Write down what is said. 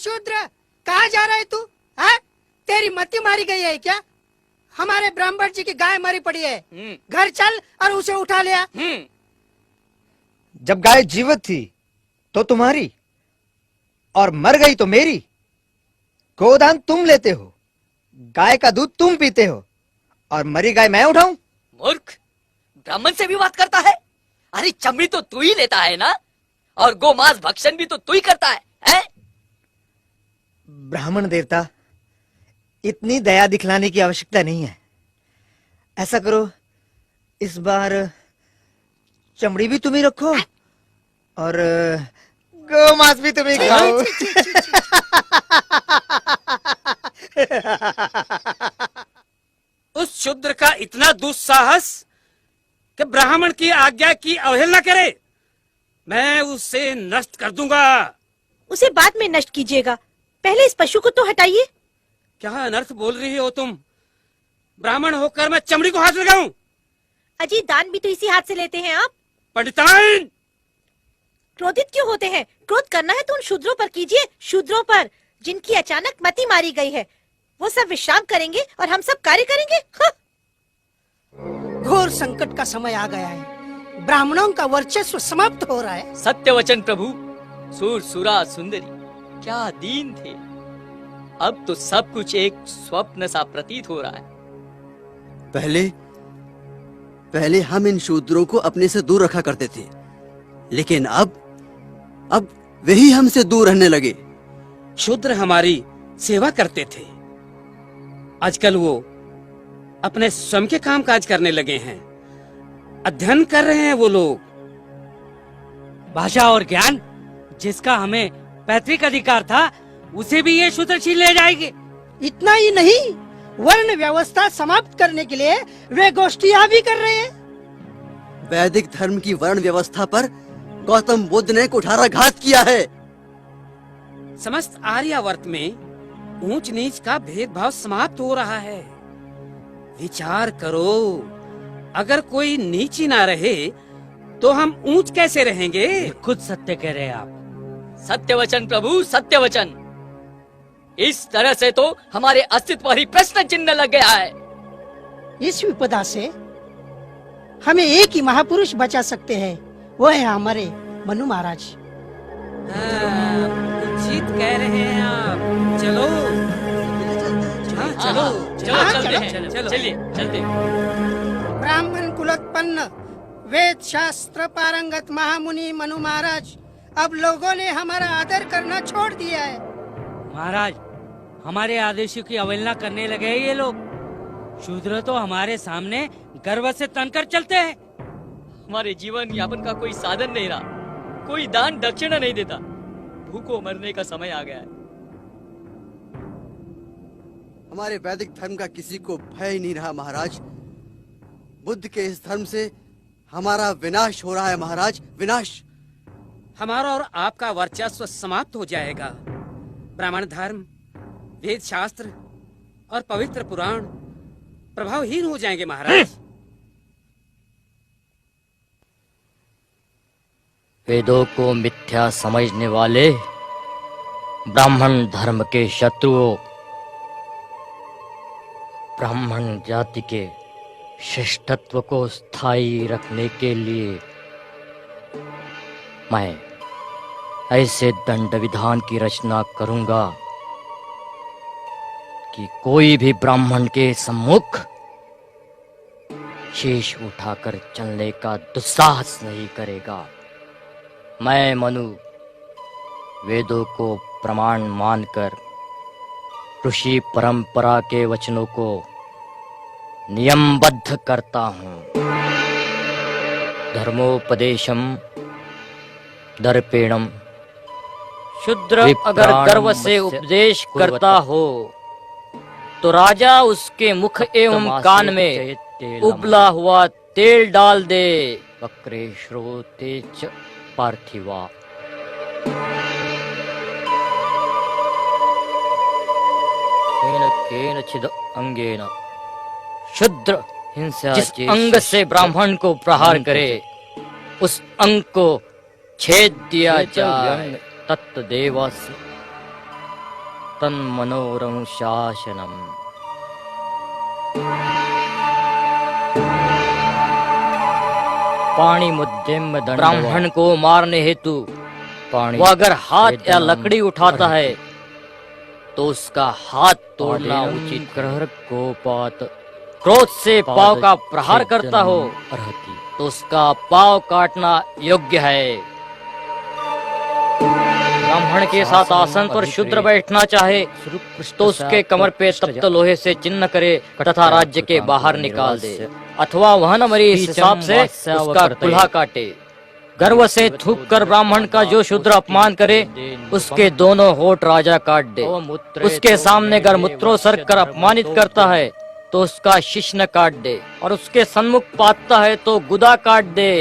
शूद्र, कहाँ जा रहा है तू? है तेरी मति मारी गई है क्या? हमारे ब्राह्मण जी की गाय मरी पड़ी है, घर चल और उसे उठा लिया। जब गाय जीवित थी तो तुम्हारी और मर गई तो मेरी। गोदान तुम लेते हो, गाय का दूध तुम पीते हो और मरी गाय मैं उठाऊं? मूर्ख, ब्राह्मण से भी बात करता है। अरे चमड़ी तो तू ही लेता है ना, और गोमांस भक्षण भी तो तू ही करता है? ब्राह्मण देवता, इतनी दया दिखलाने की आवश्यकता नहीं है। ऐसा करो, इस बार चमड़ी भी तुम ही रखो और गोमांस भी तुम ही खाओ। उस शूद्र का इतना दुस्साहस कि ब्राह्मण की आज्ञा की अवहेलना करे। मैं उसे नष्ट कर दूंगा। उसे बाद में नष्ट कीजिएगा, पहले इस पशु को तो हटाइए। क्या अनर्थ बोल रही हो तुम? ब्राह्मण होकर मैं चमड़ी को हाथ लगाऊं? अजी, दान भी तो इसी हाथ से लेते हैं आप। पंडिताइन, क्रोधित क्यों होते हैं? क्रोध करना है तो उन शूद्रों पर कीजिए, शूद्रों पर जिनकी अचानक मति मारी गई है। वो सब विश्राम करेंगे और हम सब कार्य करेंगे। घोर संकट का समय आ गया है, ब्राह्मणों का वर्चस्व समाप्त हो रहा है। सत्य वचन प्रभु। सूर सुरा सुंदरी क्या दीन थे, अब तो सब कुछ एक स्वप्न सा प्रतीत हो रहा है। पहले हम इन शूद्रों को अपने से दूर रखा करते थे, लेकिन अब वही हमसे दूर रहने लगे। शूद्र हमारी सेवा करते थे, आजकल वो अपने स्वयं के काम काज करने लगे हैं, अध्ययन कर रहे हैं वो लोग। भाषा और ज्ञान जिसका हमें पैतृक अधिकार था, उसे भी ये शूद्र छीन ले जाएंगे। इतना ही नहीं, वर्ण व्यवस्था समाप्त करने के लिए वे गोष्ठियां भी कर रहे हैं। वैदिक धर्म की वर्ण व्यवस्था पर गौतम बुद्ध ने कुठाराघात किया है। समस्त आर्यावर्त में ऊंच नीच का भेदभाव समाप्त हो रहा है। विचार करो, अगर कोई नीच ही ना रहे तो हम ऊंच कैसे रहेंगे? खुद सत्य कह रहे हैं आप। सत्य वचन प्रभु, सत्य वचन। इस तरह से तो हमारे अस्तित्व पर ही प्रश्न चिन्ह लग गया है। इस विपदा से हमें एक ही महापुरुष बचा सकते हैं, वो है हमारे मनु महाराज। उचित कह रहे हैं आप। चलो चलो चलिए। ब्राह्मण कुलोत्पन्न वेद शास्त्र पारंगत महामुनि मनु महाराज, अब लोगों ने हमारा आदर करना छोड़ दिया है। महाराज, हमारे आदेशों की अवहेलना करने लगे हैं ये लोग। शूद्र तो हमारे सामने गर्व से तनकर चलते हैं। हमारे जीवन यापन का कोई साधन नहीं रहा, कोई दान दक्षिणा नहीं देता। भूखों मरने का समय आ गया है। हमारे वैदिक धर्म का किसी को भय ही नहीं रहा महाराज। बुद्ध के इस धर्म से हमारा विनाश हो रहा है महाराज, विनाश। हमारा और आपका वर्चस्व समाप्त हो जाएगा। ब्राह्मण धर्म, वेद शास्त्र और पवित्र पुराण प्रभावहीन हो जाएंगे महाराज। वेदों को मिथ्या समझने वाले ब्राह्मण धर्म के शत्रुओं, ब्राह्मण जाति के श्रेष्ठत्व को स्थायी रखने के लिए मैं ऐसे दंड विधान की रचना करूंगा कि कोई भी ब्राह्मण के सम्मुख शीश उठाकर चलने का दुस्साहस नहीं करेगा। मैं मनु वेदों को प्रमाण मानकर ऋषि परंपरा के वचनों को नियमबद्ध करता हूँ। धर्मोपदेशम दर्पेणम। शूद्र अगर गर्व से उपदेश करता हो तो राजा उसके मुख एवं कान में उबला हुआ तेल डाल दे। वक्रे श्रोते च पार्थिवा। केनचिद अंगेन। शूद्र जिस अंग से ब्राह्मण को प्रहार करे उस अंग को छेद दिया जाए। तत्देवस्य। तन्मनोरम शासनम। पाणी मुद्देम दंडवत्। ब्राह्मण को मारने हेतु वो अगर हाथ या लकड़ी उठाता है तो उसका हाथ तोड़ना उचित। ग्रह गोपात क्रोध से पाव का प्रहार करता हो तो उसका पाव काटना योग्य है। ब्राह्मण के साथ आसन पर शूद्र बैठना चाहे तो उसके कमर पे तप्त लोहे से चिन्ह करे तथा राज्य के बाहर निकाल दे, अथवा वह न मरे इस हिसाब से उसका कुल्हा काटे। गर्व से थूक कर ब्राह्मण का जो शूद्र अपमान करे उसके दोनों होठ राजा काट दे। उसके सामने अगर मूत्रोत्सर्ग कर अपमानित करता है तो उसका शिश्न काट दे, और उसके सन्मुख पातता है तो गुदा काट दे।